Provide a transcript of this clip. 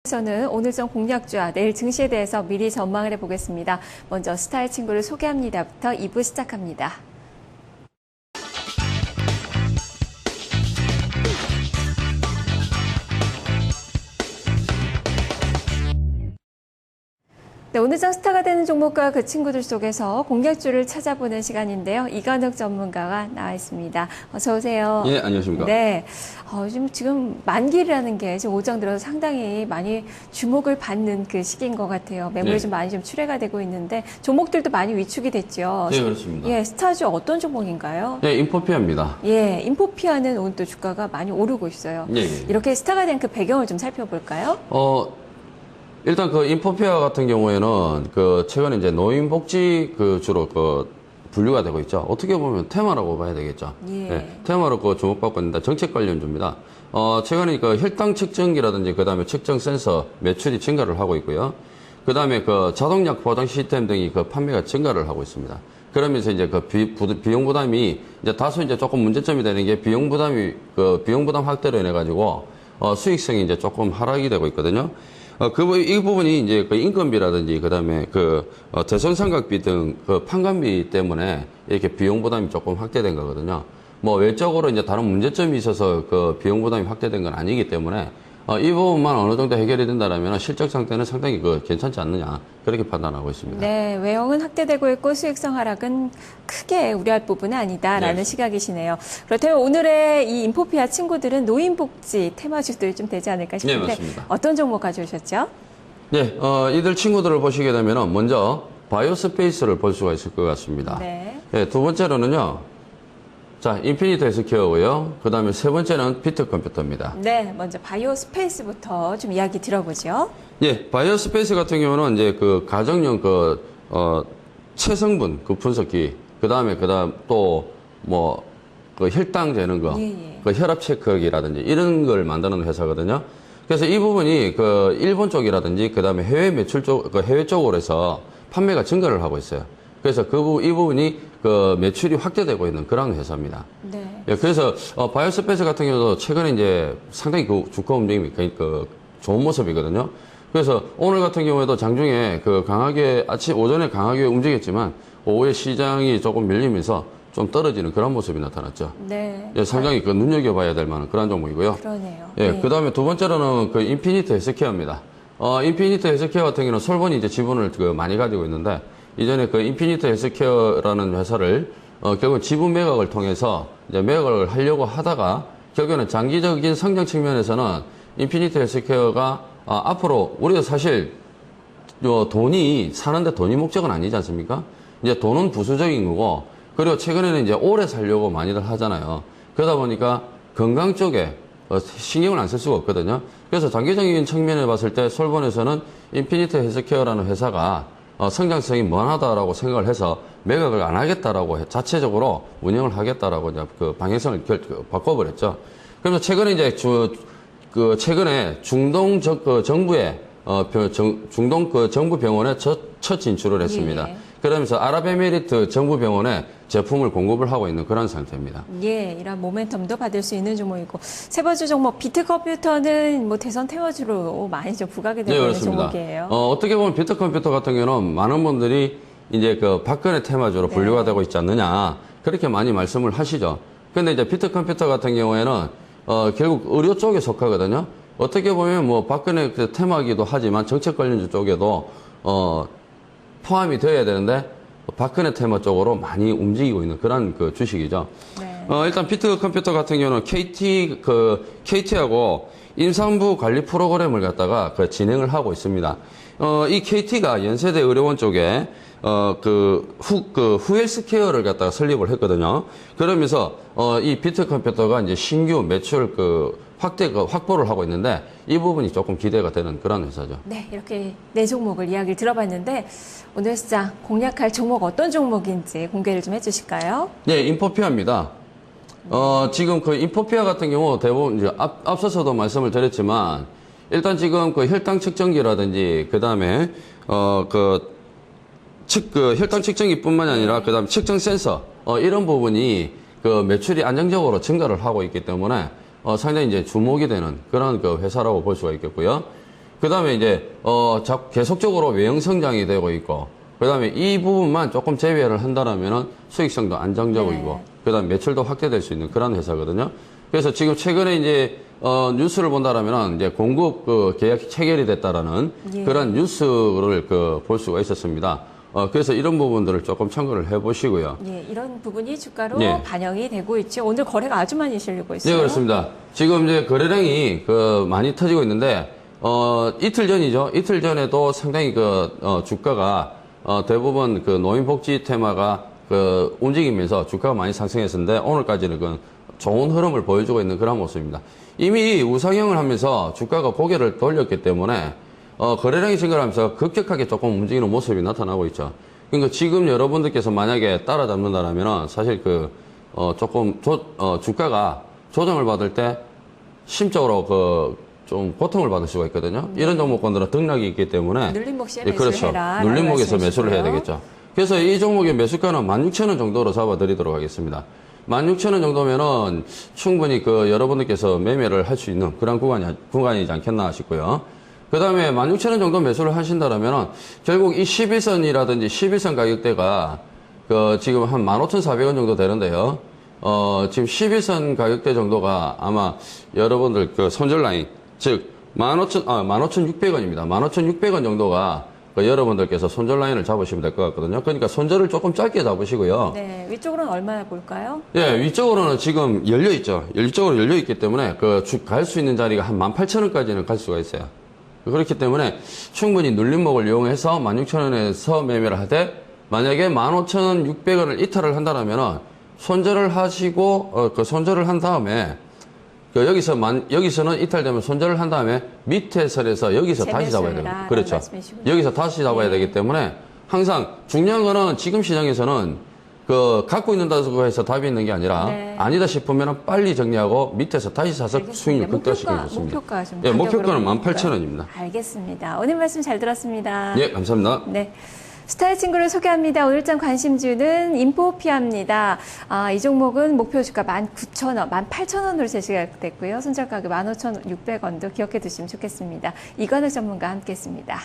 에서는 오늘장 공략주와 내일 증시에 대해서 미리 전망을 해보겠습니다. 먼저 스타의 친구를 소개합니다부터 2부 시작합니다. 네, 오늘장 스타가 되는 종목과 그 친구들 속에서 공략주를 찾아보는 시간인데요. 이관욱 전문가가 나와 있습니다. 어서 오세요. 예, 안녕하십니까. 네, 지금 만기라는 게 지금 오장 들어서 상당히 많이 주목을 받는 그 시기인 것 같아요. 매물이 네. 좀 많이 좀 출회가 되고 있는데 종목들도 많이 위축이 됐죠. 네, 그렇습니다. 예, 스타주 어떤 종목인가요? 예, 인포피아입니다. 예, 인포피아는 오늘 또 주가가 많이 오르고 있어요. 예, 예. 이렇게 스타가 된 그 배경을 좀 살펴볼까요? 일단 그 인포피아 같은 경우에는 최근에 이제 노인복지 주로 분류가 되고 있죠. 어떻게 보면 테마라고 봐야 되겠죠. 예. 네, 테마로 주목받고 있는데 정책 관련주입니다. 최근에 혈당 측정기라든지 그다음에 측정 센서 매출이 증가를 하고 있고요. 그다음에 자동약 보장 시스템 등이 판매가 증가를 하고 있습니다. 그러면서 이제 비용 부담이 이제 다소 이제 조금 문제점이 되는 게 비용 부담 확대로 인해 가지고 수익성이 이제 조금 하락이 되고 있거든요. 이 부분이 이제 인건비라든지, 그 다음에 대선삼각비 등 판관비 때문에 이렇게 비용 부담이 조금 확대된 거거든요. 외적으로 이제 다른 문제점이 있어서 비용 부담이 확대된 건 아니기 때문에, 이 부분만 어느 정도 해결이 된다라면 실적 상태는 상당히 괜찮지 않느냐, 그렇게 판단하고 있습니다. 네, 외형은 확대되고 있고 수익성 하락은 크게 우려할 부분은 아니다라는 네. 시각이시네요. 그렇다면 오늘의 이 인포피아 친구들은 노인복지 테마주들이 좀 되지 않을까 싶은데 네, 맞습니다. 어떤 종목 가져오셨죠? 네, 이들 친구들을 보시게 되면 먼저 바이오스페이스를 볼 수가 있을 것 같습니다. 네. 네, 두 번째로는요. 자, 인피니트 헬스케어고요. 그 다음에 세 번째는 비트컴퓨터입니다. 네, 먼저 바이오 스페이스부터 좀 이야기 들어보죠. 예, 바이오스페이스 같은 경우는 이제 가정용 체성분 분석기, 그 다음 또 혈당 재는 거, 예, 예. 혈압 체크기라든지 이런 걸 만드는 회사거든요. 그래서 이 부분이 일본 쪽이라든지 그 다음에 해외 매출 해외 쪽으로 해서 판매가 증가를 하고 있어요. 그래서 이 부분이 매출이 확대되고 있는 그런 회사입니다. 네. 예, 그래서 바이오스페이스 같은 경우도 최근에 이제 상당히 주가 움직임이 좋은 모습이거든요. 그래서 오늘 같은 경우에도 장중에 오전에 강하게 움직였지만 오후에 시장이 조금 밀리면서 좀 떨어지는 그런 모습이 나타났죠. 네. 예, 상당히 눈여겨봐야 될 만한 그런 종목이고요. 그러네요. 예, 네. 그 다음에 두 번째로는 인피니트 헬스케어입니다. 인피니트 헬스케어 같은 경우는 솔본이 이제 지분을 많이 가지고 있는데, 이전에 인피니트 헬스케어라는 회사를 결국 지분 매각을 통해서 이제 매각을 하려고 하다가 결국에는 장기적인 성장 측면에서는 인피니트 헬스케어가 앞으로 우리가 사실 사는데 돈이 목적은 아니지 않습니까? 이제 돈은 부수적인 거고, 그리고 최근에는 이제 오래 살려고 많이들 하잖아요. 그러다 보니까 건강 쪽에 신경을 안 쓸 수가 없거든요. 그래서 장기적인 측면에 봤을 때 솔본에서는 인피니트 헬스케어라는 회사가 성장성이 먼하다라고 생각을 해서 매각을 안 하겠다라고 자체적으로 운영을 하겠다라고 이제 방향성을 바꿔버렸죠. 그러면서 최근에 이제 최근에 중동 정부의 중동 정부 병원에 첫 진출을 했습니다. 예. 그러면서 아랍에미리트 정부 병원에 제품을 공급을 하고 있는 그런 상태입니다. 예, 이런 모멘텀도 받을 수 있는 종목이고 세 번째 종목 비트컴퓨터는 대선 테마주로 많이 좀 부각이 되고 있는 종목이에요. 어떻게 보면 비트컴퓨터 같은 경우는 많은 분들이 이제 박근혜 테마주로 분류가 되고 있지 않느냐, 그렇게 많이 말씀을 하시죠. 근데 이제 비트컴퓨터 같은 경우에는 결국 의료 쪽에 속하거든요. 어떻게 보면 박근혜 테마기도 하지만 정책 관련주 쪽에도 포함이 되어야 되는데 박근혜 테마 쪽으로 많이 움직이고 있는 그런 주식이죠. 네. 일단 비트컴퓨터 같은 경우는 KT하고 임산부 관리 프로그램을 갖다가 진행을 하고 있습니다. 이 KT가 연세대 의료원 쪽에 후헬스케어를 갖다가 설립을 했거든요. 그러면서 이 비트컴퓨터가 이제 신규 매출 확보를 하고 있는데 이 부분이 조금 기대가 되는 그런 회사죠. 네, 이렇게 네 종목을 이야기를 들어봤는데 오늘 시장 공략할 종목 어떤 종목인지 공개를 좀 해주실까요? 네, 인포피아입니다. 지금 인포피아 같은 경우 대부분 이제 앞서서도 말씀을 드렸지만 일단 지금 혈당 측정기라든지 그 다음에 혈당 측정기뿐만이 아니라 그 다음에 측정 센서 이런 부분이 매출이 안정적으로 증가를 하고 있기 때문에 상당히 이제 주목이 되는 그런 회사라고 볼 수가 있겠고요. 그 다음에 이제, 계속적으로 외형 성장이 되고 있고, 그 다음에 이 부분만 조금 제외를 한다면은 수익성도 안정적이고, 네. 그 다음에 매출도 확대될 수 있는 그런 회사거든요. 그래서 지금 최근에 이제, 뉴스를 본다라면 이제 공급 계약이 체결이 됐다라는 예. 그런 뉴스를 볼 수가 있었습니다. 그래서 이런 부분들을 조금 참고를 해 보시고요. 예, 이런 부분이 주가로 예. 반영이 되고 있죠. 오늘 거래가 아주 많이 실리고 있어요. 네, 그렇습니다. 지금 이제 거래량이 많이 터지고 있는데, 이틀 전이죠. 이틀 전에도 상당히 주가가, 대부분 노인복지 테마가 움직이면서 주가가 많이 상승했었는데, 오늘까지는 좋은 흐름을 보여주고 있는 그런 모습입니다. 이미 우상향을 하면서 주가가 고개를 돌렸기 때문에, 거래량이 증가하면서 급격하게 조금 움직이는 모습이 나타나고 있죠. 그러니까 지금 여러분들께서 만약에 따라잡는다라면, 사실 주가가 조정을 받을 때, 심적으로 좀 고통을 받을 수가 있거든요. 이런 종목군들은 등락이 있기 때문에. 눌림목시에 예, 매수를 그렇죠. 해라. 눌림목에서 매수를 해야 되겠죠. 그래서 이 종목의 매수가는 16,000원 정도로 잡아드리도록 하겠습니다. 16,000원 정도면은 충분히 여러분들께서 매매를 할 수 있는 그런 구간이지 않겠나 싶고요. 그 다음에 16,000원 정도 매수를 하신다면은 결국 이 11선이라든지 11선 가격대가 지금 한 15,400원 정도 되는데요. 지금 11선 가격대 정도가 아마 여러분들 손절 라인, 즉 15,600원입니다. 15,600원 정도가 여러분들께서 손절 라인을 잡으시면 될 것 같거든요. 그러니까 손절을 조금 짧게 잡으시고요. 네, 위쪽으로는 얼마나 볼까요? 예, 위쪽으로는 지금 열려있죠. 위쪽으로 열려있기 때문에 갈 수 있는 자리가 한 18,000원까지는 갈 수가 있어요. 그렇기 때문에 충분히 눌림목을 이용해서 16,000원에서 매매를 하되, 만약에 15,600원을 이탈을 한다면 손절을 하시고, 손절을 한 다음에, 여기서는 이탈되면 손절을 한 다음에 밑에 선에서 여기서 다시 잡아야 됩니다. 그렇죠. 말씀이시군요. 여기서 다시 잡아야 되기 때문에 항상 중요한 거는 지금 시장에서는 갖고 있는다고 해서 답이 있는 게 아니라 네. 아니다 싶으면 빨리 정리하고 밑에서 다시 사서 알겠습니다. 수익률 극대화시키는 게 좋습니다. 목표가 좀 예, 목표가는 가격으로 18,000원입니다. 알겠습니다. 오늘 말씀 잘 들었습니다. 예, 감사합니다. 네. 스타일 친구를 소개합니다. 오늘장 관심주는 인포피아입니다. 이 종목은 목표 주가 19,000원, 18,000원으로 제시가 됐고요. 손절 가격 15,600원도 기억해 두시면 좋겠습니다. 이관우 전문가와 함께했습니다.